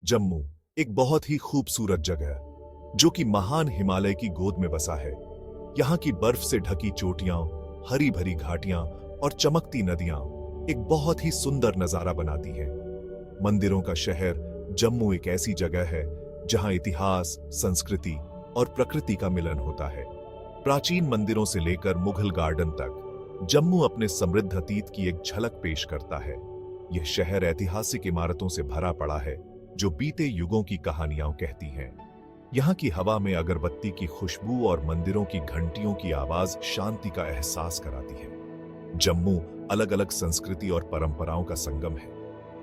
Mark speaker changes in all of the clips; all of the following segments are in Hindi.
Speaker 1: जम्मू एक बहुत ही खूबसूरत जगह जो कि महान हिमालय की गोद में बसा है। यहाँ की बर्फ से ढकी चोटियां, हरी भरी घाटियां और चमकती नदियां एक बहुत ही सुंदर नजारा बनाती हैं। मंदिरों का शहर जम्मू एक ऐसी जगह है जहां इतिहास, संस्कृति और प्रकृति का मिलन होता है। प्राचीन मंदिरों से लेकर मुगल गार्डन तक जम्मू अपने समृद्ध अतीत की एक झलक पेश करता है। यह शहर ऐतिहासिक इमारतों से भरा पड़ा है जो बीते युगों की कहानियां कहती हैं। यहाँ की हवा में अगरबत्ती की खुशबू और मंदिरों की घंटियों की आवाज शांति का एहसास कराती है। जम्मू अलग अलग संस्कृति और परंपराओं का संगम है।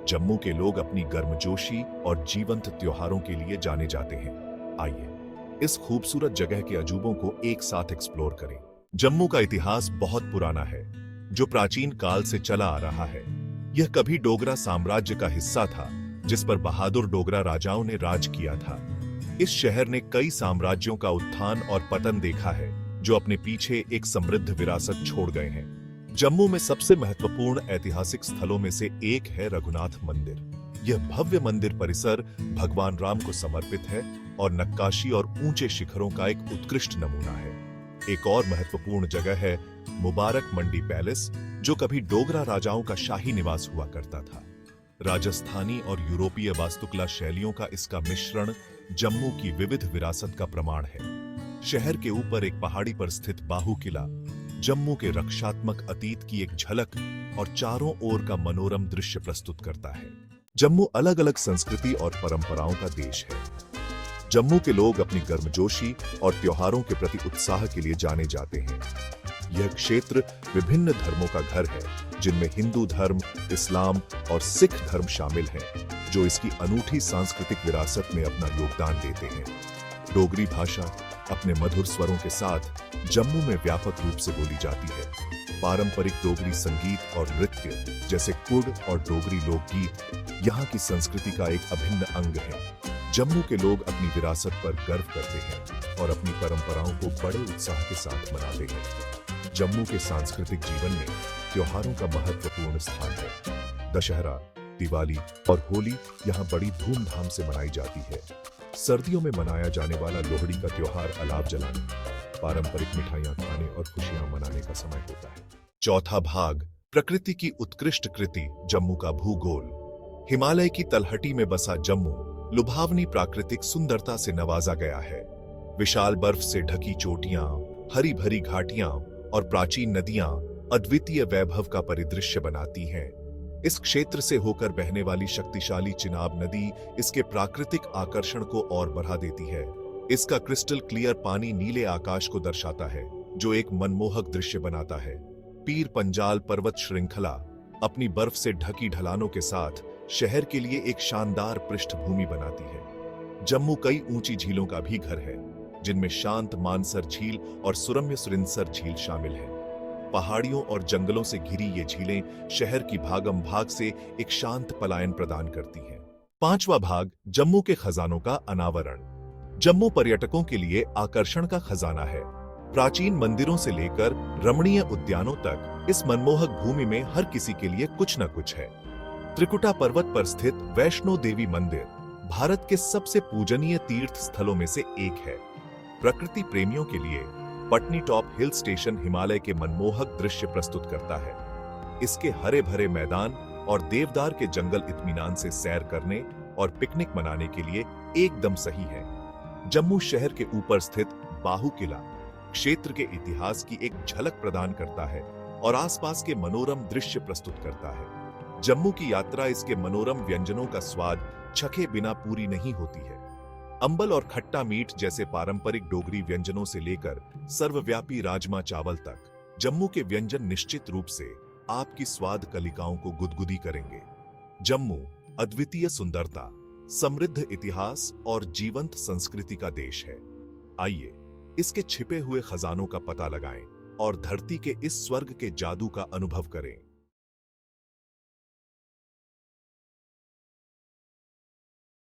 Speaker 1: जम्मू के लोग अपनी गर्मजोशी और जीवंत त्योहारों के लिए जाने जाते हैं। आइए इस खूबसूरत जगह के अजूबों को एक साथ एक्सप्लोर करें। जम्मू का इतिहास बहुत पुराना है, जो प्राचीन काल से चला आ रहा है। यह कभी डोगरा साम्राज्य का हिस्सा था, जिस पर बहादुर डोगरा राजाओं ने राज किया था। इस शहर ने कई साम्राज्यों का उत्थान और पतन देखा है, जो अपने पीछे एक समृद्ध विरासत छोड़ गए हैं। जम्मू में सबसे महत्वपूर्ण ऐतिहासिक स्थलों में से एक है रघुनाथ मंदिर। यह भव्य मंदिर परिसर भगवान राम को समर्पित है और नक्काशी और ऊंचे शिखरों का एक उत्कृष्ट नमूना है। एक और महत्वपूर्ण जगह है मुबारक मंडी पैलेस, जो कभी डोगरा राजाओं का शाही निवास हुआ करता था। राजस्थानी और यूरोपीय वास्तुकला शैलियों का इसका मिश्रण जम्मू की विविध विरासत का प्रमाण है। शहर के ऊपर एक पहाड़ी पर स्थित बाहू किला जम्मू के रक्षात्मक अतीत की एक झलक और चारों ओर का मनोरम दृश्य प्रस्तुत करता है। जम्मू अलग अलग संस्कृति और परंपराओं का देश है। जम्मू के लोग अपनी गर्मजोशी और त्योहारों के प्रति उत्साह के लिए जाने जाते हैं। यह क्षेत्र विभिन्न धर्मों का घर है, जिनमें हिंदू धर्म, इस्लाम और सिख धर्म शामिल हैं, जो इसकी अनूठी सांस्कृतिक विरासत में अपना योगदान देते हैं। डोगरी भाषा अपने मधुर स्वरों के साथ जम्मू में व्यापक रूप से बोली जाती है। पारंपरिक डोगरी संगीत और नृत्य जैसे कुड और डोगरी लोकगीत यहाँ की संस्कृति का एक अभिन्न अंग है। जम्मू के लोग अपनी विरासत पर गर्व करते हैं और अपनी परंपराओं को बड़े उत्साह के साथ मनाते हैं। जम्मू के सांस्कृतिक जीवन में त्योहारों का महत्वपूर्ण स्थान है। दशहरा, दिवाली और होली यहाँ बड़ी धूमधाम से मनाई जाती है। सर्दियों में मनाया जाने वाला लोहड़ी का त्योहार अलाव जलाने, पारंपरिक मिठाइयां खाने और खुशियां मनाने का समय होता है। चौथा भाग, प्रकृति की उत्कृष्ट कृति जम्मू का भूगोल। हिमालय की तलहटी में बसा जम्मू लुभावनी प्राकृतिक सुंदरता से नवाजा गया है। विशाल बर्फ से ढकी चोटियां, हरी भरी घाटियां और प्राचीन नदियां अद्वितीय वैभव का परिदृश्य बनाती हैं। इस क्षेत्र से होकर बहने वाली शक्तिशाली चिनाब नदी इसके प्राकृतिक आकर्षण को और बढ़ा देती है। इसका क्रिस्टल क्लियर पानी नीले आकाश को दर्शाता है, जो एक मनमोहक दृश्य बनाता है। पीर पंजाल पर्वत श्रृंखला अपनी बर्फ से ढकी ढलानों के साथ शहर के लिए एक शानदार पृष्ठभूमि बनाती है। जम्मू कई ऊंची झीलों का भी घर है, जिनमें शांत मानसर झील और सुरम्य सुरिनसर झील शामिल है। पहाड़ियों और जंगलों से घिरी ये झीलें शहर की भागम भाग से एक शांत पलायन प्रदान करती हैं। पांचवा भाग, जम्मू के खजानों का अनावरण। जम्मू पर्यटकों के लिए आकर्षण का खजाना है। प्राचीन मंदिरों से लेकर रमणीय उद्यानों तक इस मनमोहक भूमि में हर किसी के लिए कुछ न कुछ है। त्रिकुटा पर्वत पर स्थित वैष्णो देवी मंदिर भारत के सबसे पूजनीय तीर्थ स्थलों में से एक है। प्रकृति प्रेमियों के लिए Patni top hill station Himalaya के मनमोहक दृश्य प्रस्तुत करता है। इसके हरे भरे मैदान और देवदार के जंगल इत्मीनान से सैर करने और पिकनिक मनाने के लिए एकदम सही है। जम्मू शहर के ऊपर स्थित बाहू किला क्षेत्र के इतिहास की एक झलक प्रदान करता है और आसपास के मनोरम दृश्य प्रस्तुत करता है। जम्मू की यात्रा इसके मनोरम व्यंजनों का स्वाद चखे बिना पूरी नहीं होती है। अंबल और खट्टा मीट जैसे पारंपरिक डोगरी व्यंजनों से लेकर सर्वव्यापी राजमा चावल तक, जम्मू के व्यंजन निश्चित रूप से आपकी स्वाद कलिकाओं को गुदगुदी करेंगे। जम्मू अद्वितीय सुंदरता, समृद्ध इतिहास और जीवंत संस्कृति का देश है। आइए इसके छिपे हुए खजानों का पता लगाएं और धरती के इस स्वर्ग के जादू का अनुभव करें।